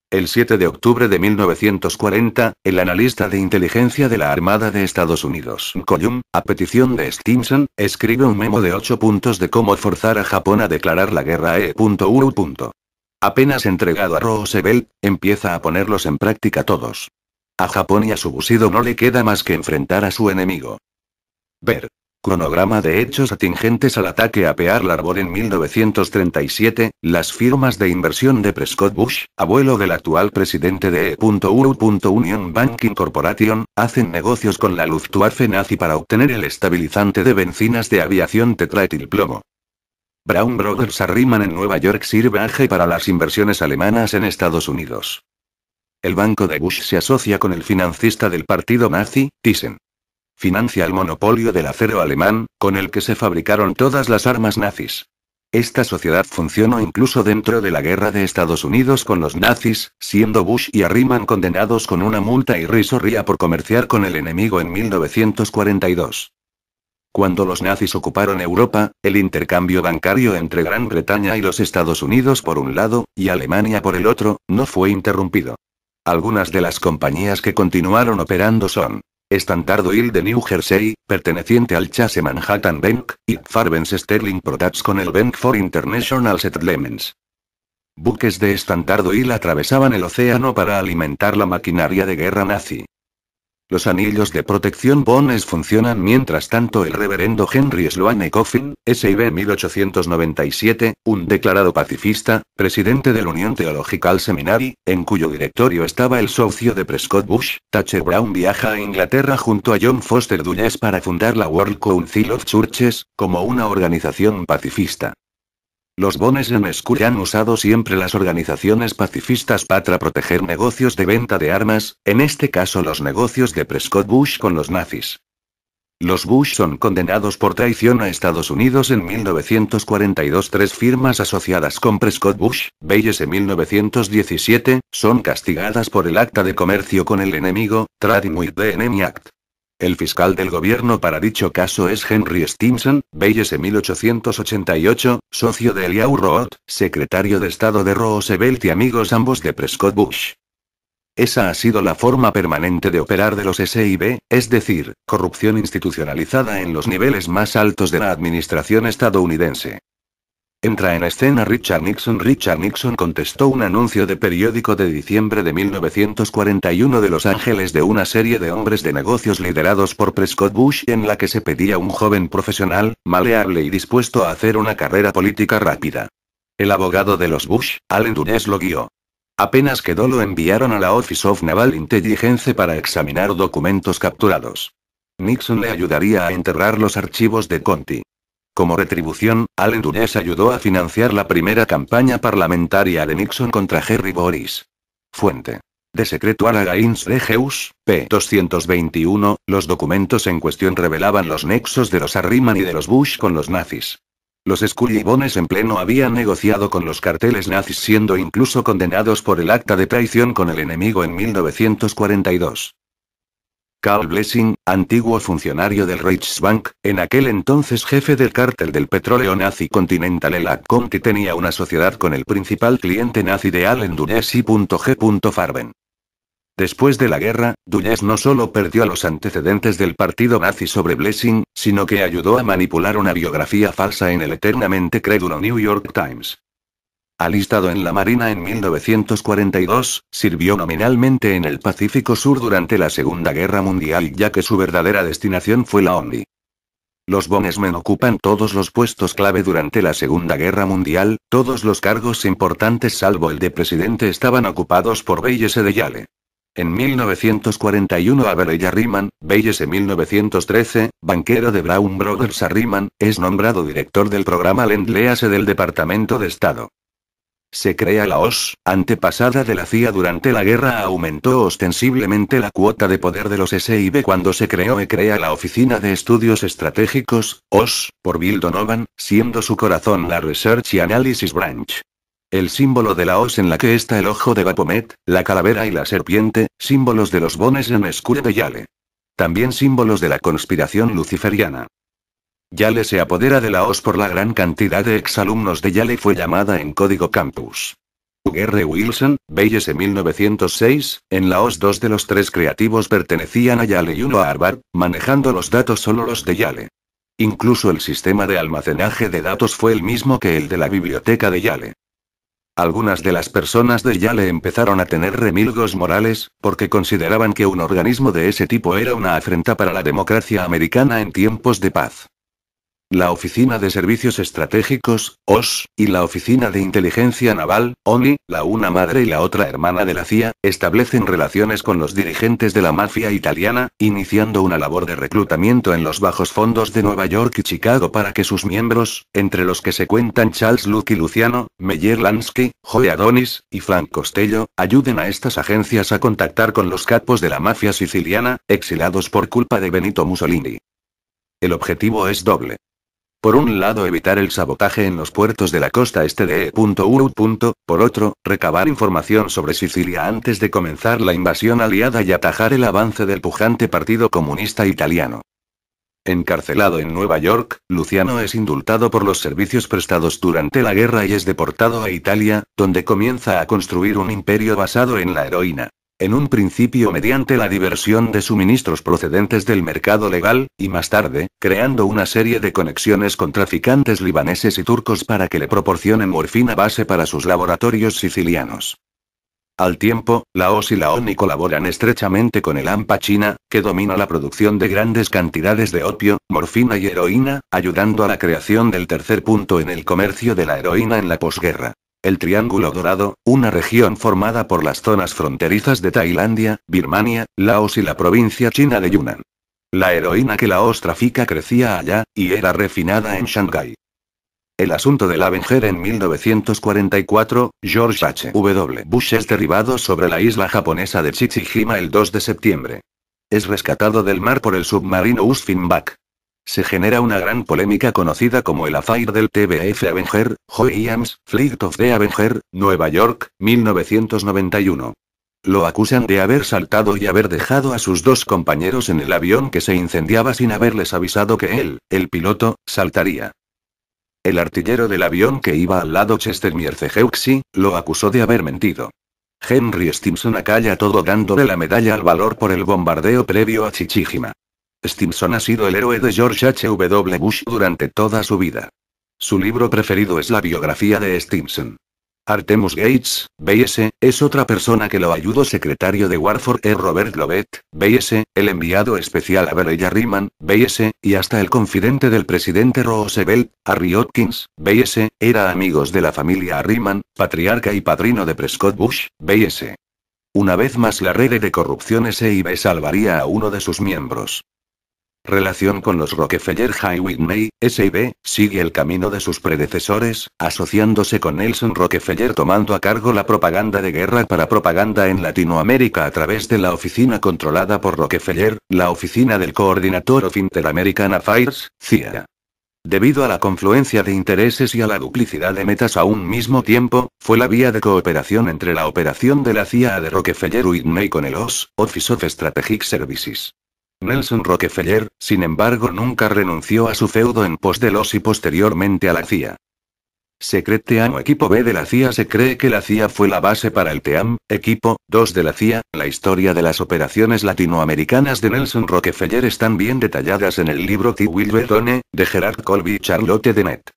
El 7 de octubre de 1940, el analista de inteligencia de la Armada de Estados Unidos, Collum, a petición de Stimson, escribe un memo de 8 puntos de cómo forzar a Japón a declarar la guerra a E.U. Apenas entregado a Roosevelt, empieza a ponerlos en práctica todos. A Japón y a su Bushido no le queda más que enfrentar a su enemigo. Ver. Cronograma de hechos atingentes al ataque a Pearl Harbor en 1937, las firmas de inversión de Prescott Bush, abuelo del actual presidente de E.U. Union Banking Corporation, hacen negocios con la Luftwaffe nazi para obtener el estabilizante de bencinas de aviación tetraetilplomo. Brown Brothers Harriman en Nueva York sirve aje para las inversiones alemanas en Estados Unidos. El banco de Bush se asocia con el financista del partido nazi, Thyssen. Financia el monopolio del acero alemán, con el que se fabricaron todas las armas nazis. Esta sociedad funcionó incluso dentro de la guerra de Estados Unidos con los nazis, siendo Bush y Harriman condenados con una multa irrisoria por comerciar con el enemigo en 1942. Cuando los nazis ocuparon Europa, el intercambio bancario entre Gran Bretaña y los Estados Unidos por un lado, y Alemania por el otro, no fue interrumpido. Algunas de las compañías que continuaron operando son Standard Oil de New Jersey, perteneciente al Chase Manhattan Bank, y Farbenz Sterling Products con el Bank for International Settlements. Buques de Standard Oil atravesaban el océano para alimentar la maquinaria de guerra nazi. Los anillos de protección Bones funcionan mientras tanto el reverendo Henry Sloane Coffin, SIB 1897, un declarado pacifista, presidente del Union Theological Seminary, en cuyo directorio estaba el socio de Prescott Bush, Thatcher Brown viaja a Inglaterra junto a John Foster Dulles para fundar la World Council of Churches, como una organización pacifista. Los Bones en School han usado siempre las organizaciones pacifistas para proteger negocios de venta de armas, en este caso los negocios de Prescott Bush con los nazis. Los Bush son condenados por traición a Estados Unidos en 1942. Tres firmas asociadas con Prescott Bush, Bayes en 1917, son castigadas por el Acta de Comercio con el Enemigo, Trading with the Enemy Act. El fiscal del gobierno para dicho caso es Henry Stimson, Bayes en 1888, socio de Eliyahu Root, secretario de Estado de Roosevelt y amigos ambos de Prescott Bush. Esa ha sido la forma permanente de operar de los SIB, es decir, corrupción institucionalizada en los niveles más altos de la administración estadounidense. Entra en escena Richard Nixon. Richard Nixon contestó un anuncio de periódico de diciembre de 1941 de Los Ángeles de una serie de hombres de negocios liderados por Prescott Bush en la que se pedía un joven profesional, maleable y dispuesto a hacer una carrera política rápida. El abogado de los Bush, Allen Dulles, lo guió. Apenas quedó lo enviaron a la Office of Naval Intelligence para examinar documentos capturados. Nixon le ayudaría a enterrar los archivos de Conti. Como retribución, Allen Dulles ayudó a financiar la primera campaña parlamentaria de Nixon contra Jerry Boris. Fuente. De Secreto Against the Jews, p. 221, los documentos en cuestión revelaban los nexos de los Harriman y de los Bush con los nazis. Los Scully y Bones en pleno habían negociado con los carteles nazis, siendo incluso condenados por el acta de traición con el enemigo en 1942. Carl Blessing, antiguo funcionario del Reichsbank, en aquel entonces jefe del cártel del petróleo nazi Continental L.A. Conti, tenía una sociedad con el principal cliente nazi de Allen Dulles y G. Farben. Después de la guerra, Dulles no solo perdió los antecedentes del partido nazi sobre Blessing, sino que ayudó a manipular una biografía falsa en el eternamente crédulo New York Times. Alistado en la Marina en 1942, sirvió nominalmente en el Pacífico Sur durante la Segunda Guerra Mundial, ya que su verdadera destinación fue la ONI. Los Bonesmen ocupan todos los puestos clave durante la Segunda Guerra Mundial, todos los cargos importantes salvo el de presidente estaban ocupados por Bayes de Yale. En 1941 Averell Harriman, Bayes en 1913, banquero de Brown Brothers Harriman, es nombrado director del programa Lend-Lease del Departamento de Estado. Se crea la OSS, antepasada de la CIA. Durante la guerra aumentó ostensiblemente la cuota de poder de los SIB cuando se creó la Oficina de Estudios Estratégicos, OSS, por Bill Donovan, siendo su corazón la Research y Analysis Branch. El símbolo de la OSS en la que está el ojo de Baphomet, la calavera y la serpiente, símbolos de los Bones en School de Yale. También símbolos de la conspiración luciferiana. Yale se apodera de la OSS por la gran cantidad de exalumnos de Yale. Fue llamada en código campus. R. Wilson, Bayes en 1906, en la OSS 2 de los 3 creativos pertenecían a Yale y 1 a Harvard, manejando los datos solo los de Yale. Incluso el sistema de almacenaje de datos fue el mismo que el de la biblioteca de Yale. Algunas de las personas de Yale empezaron a tener remilgos morales, porque consideraban que un organismo de ese tipo era una afrenta para la democracia americana en tiempos de paz. La Oficina de Servicios Estratégicos, OSS, y la Oficina de Inteligencia Naval, ONI, la una madre y la otra hermana de la CIA, establecen relaciones con los dirigentes de la mafia italiana, iniciando una labor de reclutamiento en los bajos fondos de Nueva York y Chicago para que sus miembros, entre los que se cuentan Charles Lucky Luciano, Meyer Lansky, Joe Adonis, y Frank Costello, ayuden a estas agencias a contactar con los capos de la mafia siciliana, exilados por culpa de Benito Mussolini. El objetivo es doble. Por un lado, evitar el sabotaje en los puertos de la costa este de E.U. Por otro, recabar información sobre Sicilia antes de comenzar la invasión aliada y atajar el avance del pujante Partido Comunista Italiano. Encarcelado en Nueva York, Luciano es indultado por los servicios prestados durante la guerra y es deportado a Italia, donde comienza a construir un imperio basado en la heroína. En un principio mediante la diversión de suministros procedentes del mercado legal, y más tarde, creando una serie de conexiones con traficantes libaneses y turcos para que le proporcionen morfina base para sus laboratorios sicilianos. Al tiempo, Laos y la ONI colaboran estrechamente con el AMPA China, que domina la producción de grandes cantidades de opio, morfina y heroína, ayudando a la creación del tercer punto en el comercio de la heroína en la posguerra. El Triángulo Dorado, una región formada por las zonas fronterizas de Tailandia, Birmania, Laos y la provincia china de Yunnan. La heroína que Laos trafica crecía allá, y era refinada en Shanghái. El asunto del Avenger en 1944, George H. W. Bush es derribado sobre la isla japonesa de Chichijima el 2 de septiembre. Es rescatado del mar por el submarino Usfinback. Se genera una gran polémica conocida como el Affair del TBF Avenger, Joeams, Fleet of the Avenger, Nueva York, 1991. Lo acusan de haber saltado y haber dejado a sus dos compañeros en el avión que se incendiaba sin haberles avisado que él, el piloto, saltaría. El artillero del avión que iba al lado, Chester Mierceheuxi, lo acusó de haber mentido. Henry Stimson acalla todo dándole la medalla al valor por el bombardeo previo a Chichijima. Stimson ha sido el héroe de George H. W. Bush durante toda su vida. Su libro preferido es la biografía de Stimson. Artemus Gates, B.S., es otra persona que lo ayudó. Secretario de Warfare Robert Lovett, B.S., el enviado especial Averell Harriman, B.S., y hasta el confidente del presidente Roosevelt, Harry Hopkins, B.S., era amigos de la familia Harriman, patriarca y padrino de Prescott Bush, B.S. Una vez más la red de corrupción SIB salvaría a uno de sus miembros. Relación con los Rockefeller. High Whitney, SIB, sigue el camino de sus predecesores, asociándose con Nelson Rockefeller tomando a cargo la propaganda de guerra para propaganda en Latinoamérica a través de la oficina controlada por Rockefeller, la oficina del Coordinator of Inter-American Affairs, CIA. Debido a la confluencia de intereses y a la duplicidad de metas a un mismo tiempo, fue la vía de cooperación entre la operación de la CIA de Rockefeller Whitney con el OSS, Office of Strategic Services. Nelson Rockefeller, sin embargo, nunca renunció a su feudo en pos del OSS y posteriormente a la CIA. Secret Team o Equipo B de la CIA. Se cree que la CIA fue la base para el Team, Equipo 2 de la CIA. La historia de las operaciones latinoamericanas de Nelson Rockefeller están bien detalladas en el libro The Wilbur Zone, de Gerard Colby y Charlotte Dennett.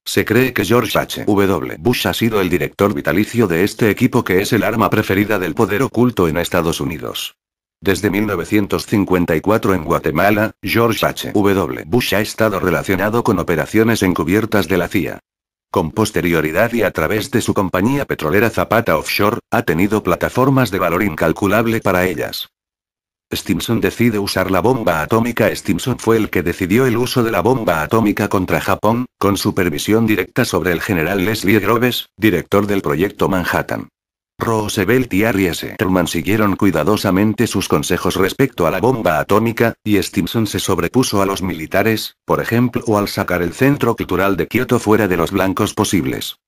Se cree que George H. W. Bush ha sido el director vitalicio de este equipo, que es el arma preferida del poder oculto en Estados Unidos. Desde 1954 en Guatemala, George H. W. Bush ha estado relacionado con operaciones encubiertas de la CIA. Con posterioridad y a través de su compañía petrolera Zapata Offshore, ha tenido plataformas de valor incalculable para ellas. Stimson decide usar la bomba atómica. Stimson fue el que decidió el uso de la bomba atómica contra Japón, con supervisión directa sobre el general Leslie Groves, director del proyecto Manhattan. Roosevelt y Harry S. Truman siguieron cuidadosamente sus consejos respecto a la bomba atómica, y Stimson se sobrepuso a los militares, por ejemplo, al sacar el Centro Cultural de Kioto fuera de los blancos posibles.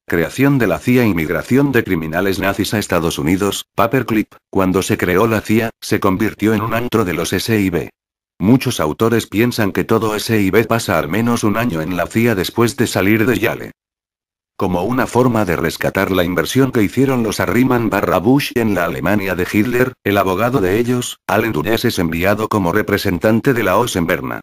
Creación de la CIA y migración de criminales nazis a Estados Unidos. Paperclip, cuando se creó la CIA, se convirtió en un antro de los SIB. Muchos autores piensan que todo SIB pasa al menos un año en la CIA después de salir de Yale. Como una forma de rescatar la inversión que hicieron los Harriman/Bush en la Alemania de Hitler, el abogado de ellos, Allen Dulles, es enviado como representante de la OSS en Berna.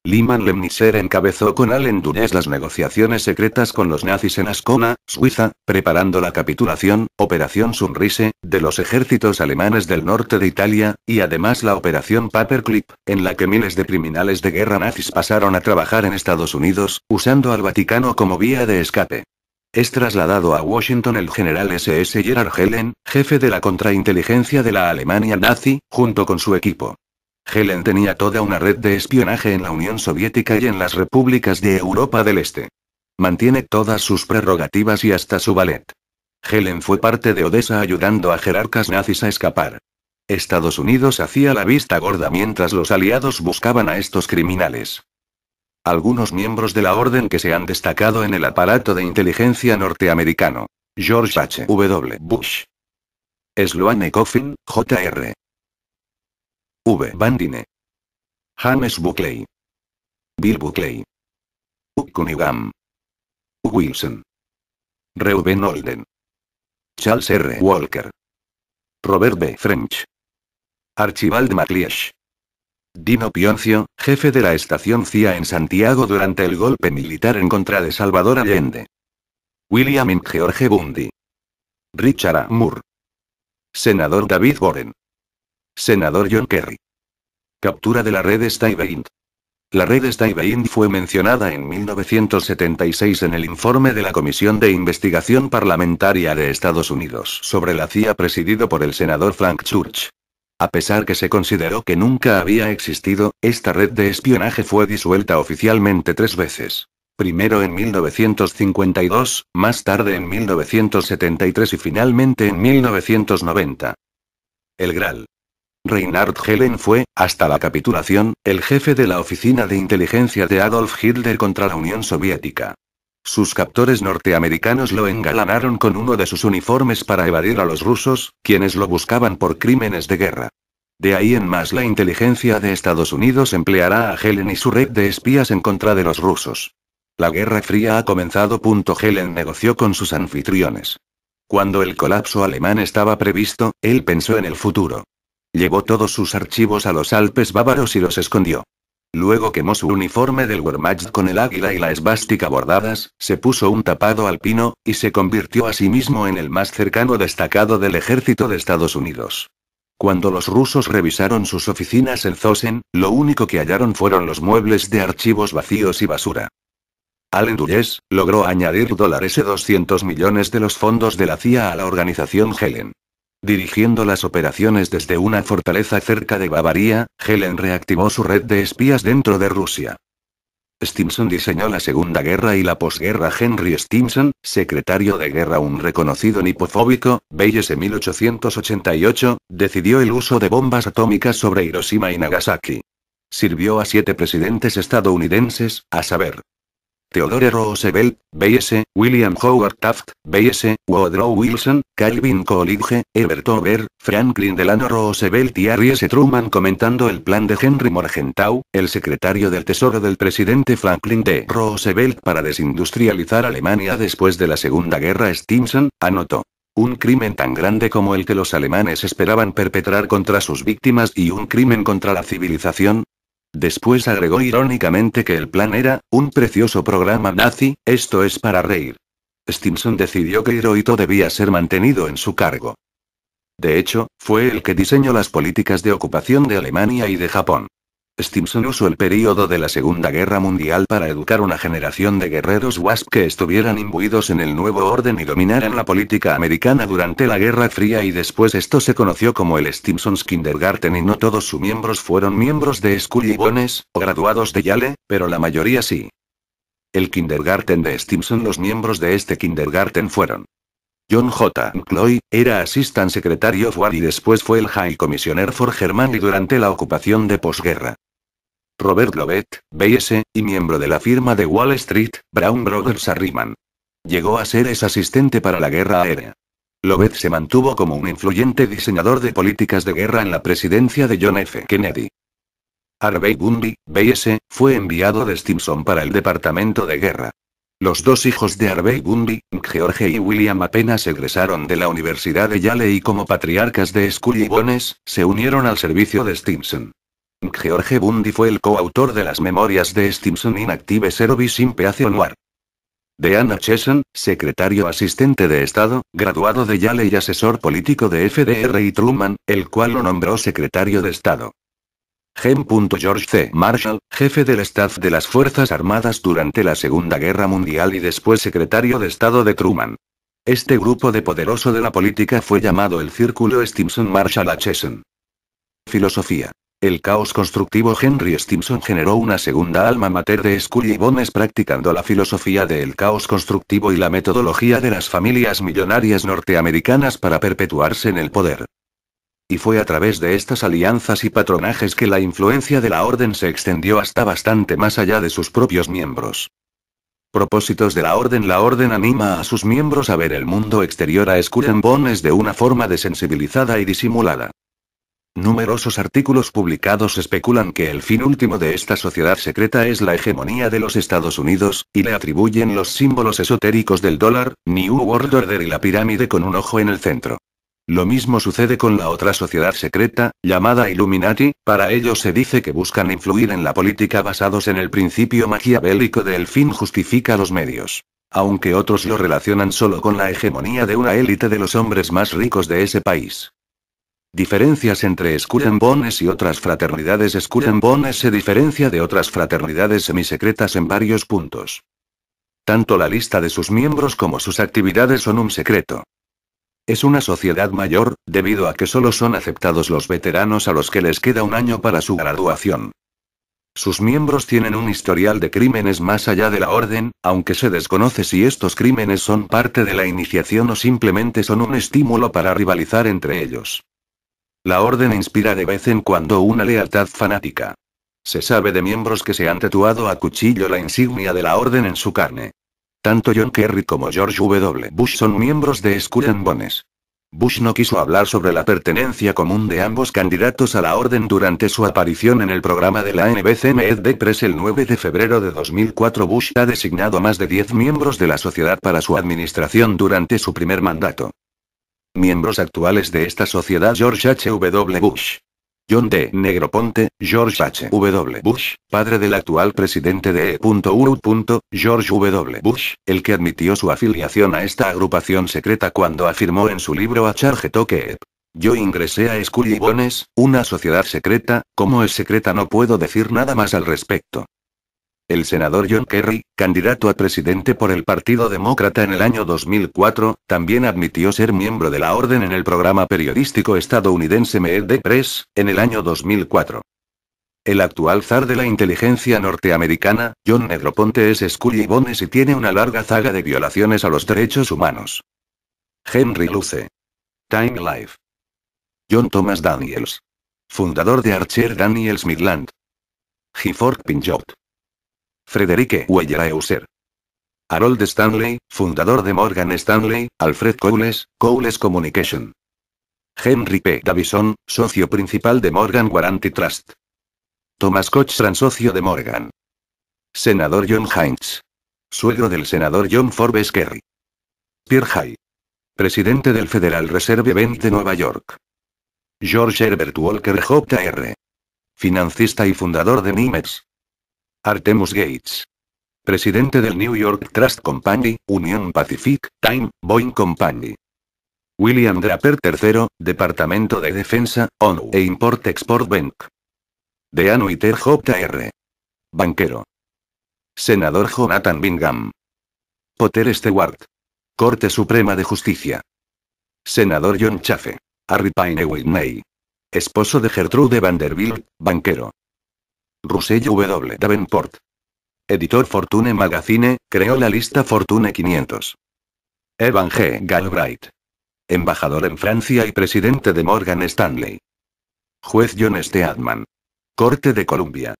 Lyman Lemnisser encabezó con Allen Dulles las negociaciones secretas con los nazis en Ascona, Suiza, preparando la capitulación, Operación Sunrise, de los ejércitos alemanes del norte de Italia, y además la Operación Paperclip, en la que miles de criminales de guerra nazis pasaron a trabajar en Estados Unidos, usando al Vaticano como vía de escape. Es trasladado a Washington el general SS Gerhard Helen, jefe de la contrainteligencia de la Alemania nazi, junto con su equipo. Helen tenía toda una red de espionaje en la Unión Soviética y en las repúblicas de Europa del Este. Mantiene todas sus prerrogativas y hasta su ballet. Helen fue parte de Odessa ayudando a jerarcas nazis a escapar. Estados Unidos hacía la vista gorda mientras los aliados buscaban a estos criminales. Algunos miembros de la orden que se han destacado en el aparato de inteligencia norteamericano. George H. W. Bush. Sloane Coffin, Jr. V. Bandine. James Buckley. Bill Buckley. Hugh Cunningham. Hugh Wilson. Reuben Holden. Charles R. Walker. Robert B. French. Archibald MacLeish. Dino Pioncio, jefe de la estación CIA en Santiago durante el golpe militar en contra de Salvador Allende. William M. George Bundy. Richard A. Moore. Senador David Warren. Senador John Kerry. Captura de la red Stuyvesant. La red Stuyvesant fue mencionada en 1976 en el informe de la Comisión de Investigación Parlamentaria de Estados Unidos sobre la CIA presidido por el senador Frank Church. A pesar que se consideró que nunca había existido, esta red de espionaje fue disuelta oficialmente 3 veces. Primero en 1952, más tarde en 1973 y finalmente en 1990. El Gral. Reinhard Helen fue, hasta la capitulación, el jefe de la oficina de inteligencia de Adolf Hitler contra la Unión Soviética. Sus captores norteamericanos lo engalanaron con uno de sus uniformes para evadir a los rusos, quienes lo buscaban por crímenes de guerra. De ahí en más la inteligencia de Estados Unidos empleará a Helen y su red de espías en contra de los rusos. La Guerra Fría ha comenzado. Helen negoció con sus anfitriones. Cuando el colapso alemán estaba previsto, él pensó en el futuro. Llevó todos sus archivos a los Alpes bávaros y los escondió. Luego quemó su uniforme del Wehrmacht con el águila y la esvástica bordadas, se puso un tapado alpino, y se convirtió a sí mismo en el más cercano destacado del ejército de Estados Unidos. Cuando los rusos revisaron sus oficinas en Zosen, lo único que hallaron fueron los muebles de archivos vacíos y basura. Allen Dulles logró añadir $200 millones de los fondos de la CIA a la organización Helen. Dirigiendo las operaciones desde una fortaleza cerca de Bavaria, Helen reactivó su red de espías dentro de Rusia. Stimson diseñó la Segunda Guerra y la posguerra. Henry Stimson, secretario de guerra, un reconocido nipofóbico, B.S. 1888, decidió el uso de bombas atómicas sobre Hiroshima y Nagasaki. Sirvió a 7 presidentes estadounidenses, a saber: Theodore Roosevelt, B.S., William Howard Taft, B.S., Woodrow Wilson, Calvin Coolidge, Herbert Hoover, Franklin Delano Roosevelt y Harry S. Truman, comentando el plan de Henry Morgenthau, el secretario del Tesoro del presidente Franklin D. Roosevelt para desindustrializar Alemania después de la Segunda Guerra. Stimson anotó: un crimen tan grande como el que los alemanes esperaban perpetrar contra sus víctimas y un crimen contra la civilización. Después agregó irónicamente que el plan era un precioso programa nazi, esto es para reír. Stimson decidió que Hirohito debía ser mantenido en su cargo. De hecho, fue el que diseñó las políticas de ocupación de Alemania y de Japón. Stimson usó el período de la Segunda Guerra Mundial para educar una generación de guerreros WASP que estuvieran imbuidos en el nuevo orden y dominaran la política americana durante la Guerra Fría, y después esto se conoció como el Stimson's Kindergarten, y no todos sus miembros fueron miembros de Scull y Bones, o graduados de Yale, pero la mayoría sí. El Kindergarten de Stimson. Los miembros de este Kindergarten fueron: John J. McCloy, era Assistant Secretary of War y después fue el High Commissioner for Germany durante la ocupación de posguerra. Robert Lovett, B.S., y miembro de la firma de Wall Street, Brown Brothers Harriman. Llegó a ser ex asistente para la guerra aérea. Lovett se mantuvo como un influyente diseñador de políticas de guerra en la presidencia de John F. Kennedy. Harvey Bundy, B.S., fue enviado de Stimson para el Departamento de Guerra. Los 2 hijos de Harvey Bundy, George y William, apenas egresaron de la Universidad de Yale y como patriarcas de Scull y Bones, se unieron al servicio de Stimson. George Bundy fue el coautor de las memorias de Stimson in Active Service in Peace on War. Dean Acheson, secretario asistente de Estado, graduado de Yale y asesor político de FDR y Truman, el cual lo nombró secretario de Estado. G. George C. Marshall, jefe del staff de las Fuerzas Armadas durante la Segunda Guerra Mundial y después secretario de Estado de Truman. Este grupo de poderoso de la política fue llamado el Círculo Stimson-Marshall-Acheson. Filosofía. El caos constructivo. Henry Stimson generó una segunda alma mater de Scull y Bones practicando la filosofía del caos constructivo y la metodología de las familias millonarias norteamericanas para perpetuarse en el poder. Y fue a través de estas alianzas y patronajes que la influencia de la orden se extendió hasta bastante más allá de sus propios miembros. Propósitos de la orden. La orden anima a sus miembros a ver el mundo exterior a Skull and Bones de una forma desensibilizada y disimulada. Numerosos artículos publicados especulan que el fin último de esta sociedad secreta es la hegemonía de los Estados Unidos, y le atribuyen los símbolos esotéricos del dólar, New World Order y la pirámide con un ojo en el centro. Lo mismo sucede con la otra sociedad secreta, llamada Illuminati. Para ellos se dice que buscan influir en la política basados en el principio maquiavélico de el fin justifica los medios. Aunque otros lo relacionan solo con la hegemonía de una élite de los hombres más ricos de ese país. Diferencias entre Skull and Bones y otras fraternidades. Skull and Bones se diferencia de otras fraternidades semisecretas en varios puntos. Tanto la lista de sus miembros como sus actividades son un secreto. Es una sociedad mayor, debido a que solo son aceptados los veteranos a los que les queda un año para su graduación. Sus miembros tienen un historial de crímenes más allá de la orden, aunque se desconoce si estos crímenes son parte de la iniciación o simplemente son un estímulo para rivalizar entre ellos. La orden inspira de vez en cuando una lealtad fanática. Se sabe de miembros que se han tatuado a cuchillo la insignia de la orden en su carne. Tanto John Kerry como George W. Bush son miembros de Skull and Bones. Bush no quiso hablar sobre la pertenencia común de ambos candidatos a la orden durante su aparición en el programa de la NBC Meet the Press el 9 de febrero de 2004. Bush ha designado a más de 10 miembros de la sociedad para su administración durante su primer mandato. Miembros actuales de esta sociedad: George H. W. Bush. John D. Negroponte, George H. W. Bush, padre del actual presidente de E.U. George W. Bush, el que admitió su afiliación a esta agrupación secreta cuando afirmó en su libro A Charge Toke: yo ingresé a Skull and Bones, una sociedad secreta, como es secreta no puedo decir nada más al respecto. El senador John Kerry, candidato a presidente por el Partido Demócrata en el año 2004, también admitió ser miembro de la orden en el programa periodístico estadounidense Meet the Press, en el año 2004. El actual zar de la inteligencia norteamericana, John Negroponte, es Skull and Bones y tiene una larga saga de violaciones a los derechos humanos. Henry Luce. Time Life. John Thomas Daniels. Fundador de Archer Daniels Midland. Gifford Pinchot. Frederick Weyerhaeuser. Harold Stanley, fundador de Morgan Stanley. Alfred Cowles, Cowles Communication. Henry P. Davison, socio principal de Morgan Guaranty Trust. Thomas Cochran, socio de Morgan. Senador John Heinz. Suegro del senador John Forbes Kerry. Pierre Hay. Presidente del Federal Reserve Bank de Nueva York. George Herbert Walker Jr. Financista y fundador de Nimitz. Artemus Gates. Presidente del New York Trust Company, Union Pacific, Time, Boeing Company. William Draper III, Departamento de Defensa, ONU e Import-Export Bank. Dean Witter Jr. Banquero. Senador Jonathan Bingham. Potter Stewart. Corte Suprema de Justicia. Senador John Chafee. Harry Payne Whitney. Esposo de Gertrude Vanderbilt, banquero. Russell W. Davenport. Editor Fortune Magazine, creó la lista Fortune 500. Evan G. Galbraith. Embajador en Francia y presidente de Morgan Stanley. Juez John Steadman. Corte de Columbia.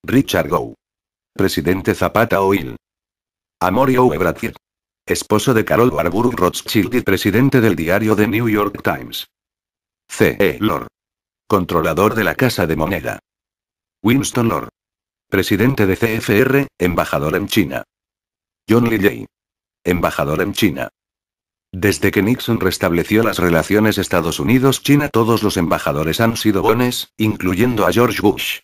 Richard Gow. Presidente Zapata Oil. Amory O. Bradford. Esposo de Carol Warburg Rothschild y presidente del diario The New York Times. C. E. Lord. Controlador de la Casa de Moneda. Winston Lord. Presidente de CFR, embajador en China. John Lilley. Embajador en China. Desde que Nixon restableció las relaciones Estados Unidos-China, todos los embajadores han sido bones, incluyendo a George Bush.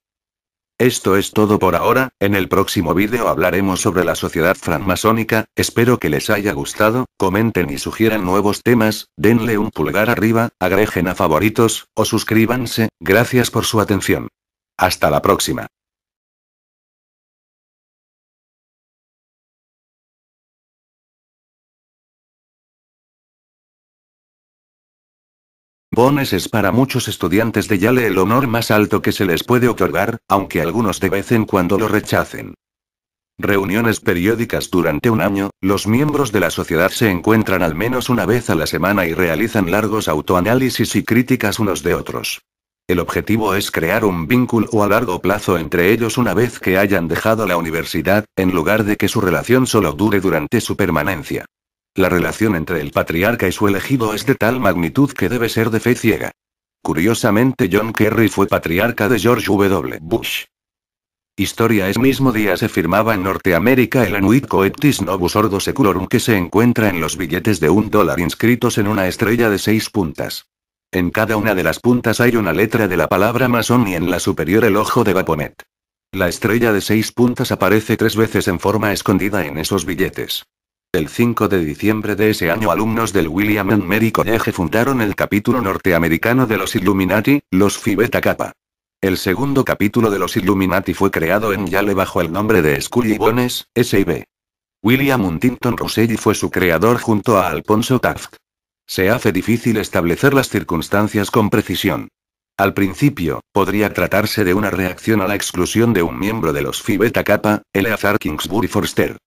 Esto es todo por ahora. En el próximo vídeo hablaremos sobre la sociedad francmasónica. Espero que les haya gustado, comenten y sugieran nuevos temas, denle un pulgar arriba, agreguen a favoritos, o suscríbanse. Gracias por su atención. Hasta la próxima. Bones es para muchos estudiantes de Yale el honor más alto que se les puede otorgar, aunque algunos de vez en cuando lo rechacen. Reuniones periódicas durante un año, los miembros de la sociedad se encuentran al menos una vez a la semana y realizan largos autoanálisis y críticas unos de otros. El objetivo es crear un vínculo a largo plazo entre ellos una vez que hayan dejado la universidad, en lugar de que su relación solo dure durante su permanencia. La relación entre el patriarca y su elegido es de tal magnitud que debe ser de fe ciega. Curiosamente, John Kerry fue patriarca de George W. Bush. Historia. Ese mismo día se firmaba en Norteamérica el Annuit Coeptis Novus Ordo Seculorum, que se encuentra en los billetes de $1 inscritos en una estrella de 6 puntas. En cada una de las puntas hay una letra de la palabra masón y en la superior el ojo de Baphomet. La estrella de 6 puntas aparece 3 veces en forma escondida en esos billetes. El 5 de diciembre de ese año, alumnos del William and Mary College fundaron el capítulo norteamericano de los Illuminati, los Phi Beta Kappa. El segundo capítulo de los Illuminati fue creado en Yale bajo el nombre de Scully Bones, S.I.B. William Huntington Russell fue su creador junto a Alphonso Taft. Se hace difícil establecer las circunstancias con precisión. Al principio, podría tratarse de una reacción a la exclusión de un miembro de los Phi Beta Kappa, Eleazar Kingsbury Forster.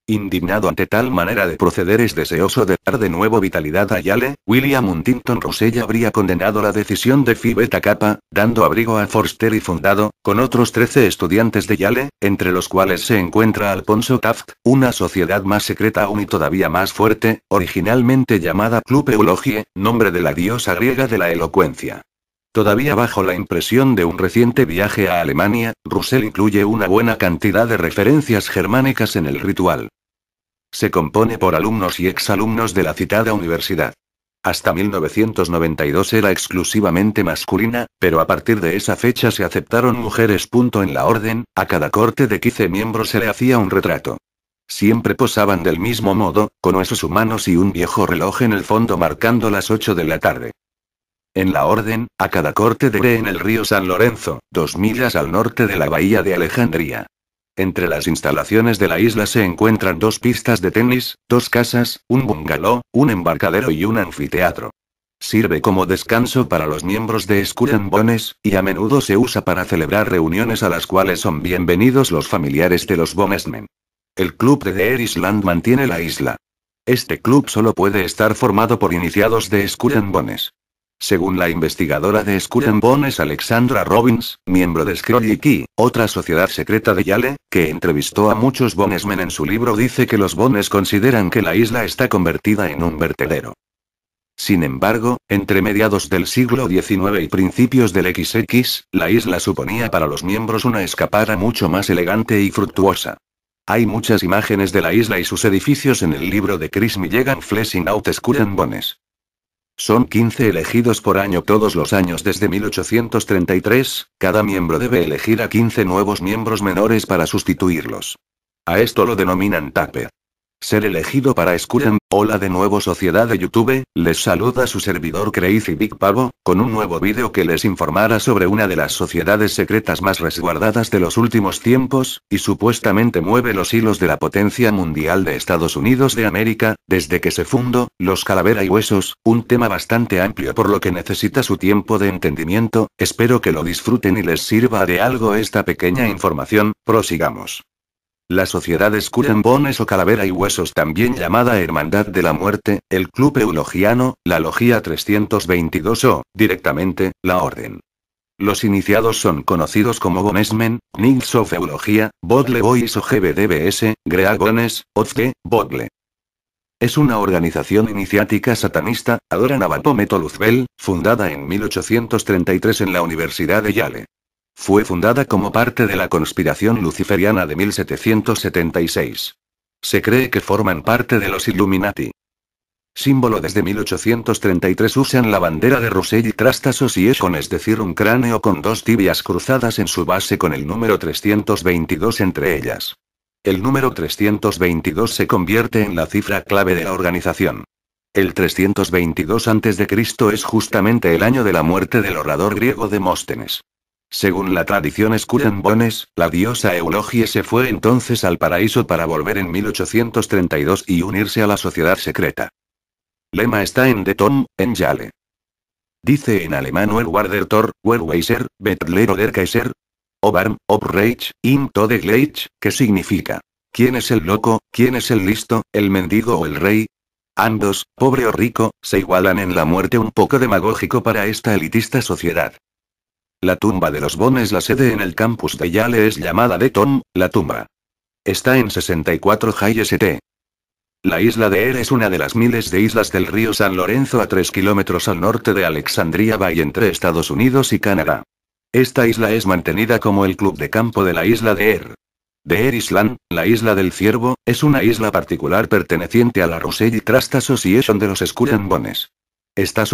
Indignado ante tal manera de proceder y deseoso de dar de nuevo vitalidad a Yale, William Huntington Russell habría condenado la decisión de Phi Beta Kappa, dando abrigo a Forster y fundado, con otros 13 estudiantes de Yale, entre los cuales se encuentra Alphonso Taft, una sociedad más secreta aún y todavía más fuerte, originalmente llamada Club Eulogie, nombre de la diosa griega de la elocuencia. Todavía bajo la impresión de un reciente viaje a Alemania, Russell incluye una buena cantidad de referencias germánicas en el ritual. Se compone por alumnos y exalumnos de la citada universidad. Hasta 1992 era exclusivamente masculina, pero a partir de esa fecha se aceptaron mujeres. En la orden, a cada corte de 15 miembros se le hacía un retrato. Siempre posaban del mismo modo, con huesos humanos y un viejo reloj en el fondo marcando las 8 de la tarde. En la orden, a cada corte de en el río San Lorenzo, 2 millas al norte de la bahía de Alejandría. Entre las instalaciones de la isla se encuentran 2 pistas de tenis, 2 casas, un bungalow, un embarcadero y un anfiteatro. Sirve como descanso para los miembros de Skull and Bones, y a menudo se usa para celebrar reuniones a las cuales son bienvenidos los familiares de los Bonesmen. El club de The Island mantiene la isla. Este club solo puede estar formado por iniciados de Skull and Bones. Según la investigadora de Skull and Bones Alexandra Robbins, miembro de Scrolly Key, otra sociedad secreta de Yale, que entrevistó a muchos Bonesmen en su libro, dice que los Bones consideran que la isla está convertida en un vertedero. Sin embargo, entre mediados del siglo XIX y principios del XX, la isla suponía para los miembros una escapada mucho más elegante y fructuosa. Hay muchas imágenes de la isla y sus edificios en el libro de Chris Milligan Fleshing Out Skull and Bones. Son 15 elegidos por año todos los años desde 1833, cada miembro debe elegir a 15 nuevos miembros menores para sustituirlos. A esto lo denominan taper. Ser elegido para Skull and... Hola de nuevo sociedad de YouTube, les saluda su servidor Crazy Big Pavo, con un nuevo vídeo que les informará sobre una de las sociedades secretas más resguardadas de los últimos tiempos, y supuestamente mueve los hilos de la potencia mundial de Estados Unidos de América, desde que se fundó, los Calavera y Huesos, un tema bastante amplio por lo que necesita su tiempo de entendimiento. Espero que lo disfruten y les sirva de algo esta pequeña información. Prosigamos. La sociedad Skull and Bones o Calavera y Huesos, también llamada Hermandad de la Muerte, el Club Eulogiano, la Logia 322 o, directamente, la Orden. Los iniciados son conocidos como Bonesmen, Knights of Eulogia, Bodle Boys o GBDBS, Great Bones, Ozke, Bodle. Es una organización iniciática satanista, adoran a Baphomet o Luzbel, fundada en 1833 en la Universidad de Yale. Fue fundada como parte de la conspiración luciferiana de 1776. Se cree que forman parte de los Illuminati. Símbolo: desde 1833 usan la bandera de Russell y Trastas Association, es decir, un cráneo con 2 tibias cruzadas en su base con el número 322 entre ellas. El número 322 se convierte en la cifra clave de la organización. El 322 a.C. es justamente el año de la muerte del orador griego Demóstenes. Según la tradición Skull and Bones, la diosa Eulogie se fue entonces al paraíso para volver en 1832 y unirse a la sociedad secreta. Lema está en The Tom, en Yale. Dice en alemán: Wer war der Tor, wer Weiser, Bettler oder Kaiser. Obarm, Outrage, Into the Glade, ¿qué significa? ¿Quién es el loco, quién es el listo, el mendigo o el rey? Ambos, pobre o rico, se igualan en la muerte, un poco demagógico para esta elitista sociedad. La tumba de los Bones, la sede en el campus de Yale, es llamada de Tom, la tumba. Está en 64 High St. La isla de Eyre es una de las miles de islas del río San Lorenzo a 3 kilómetros al norte de Alexandria Bay, entre Estados Unidos y Canadá. Esta isla es mantenida como el club de campo de la isla de Eyre. The Eyre Island, la isla del ciervo, es una isla particular perteneciente a la Russell Trust Association de los Skull and Bones. Está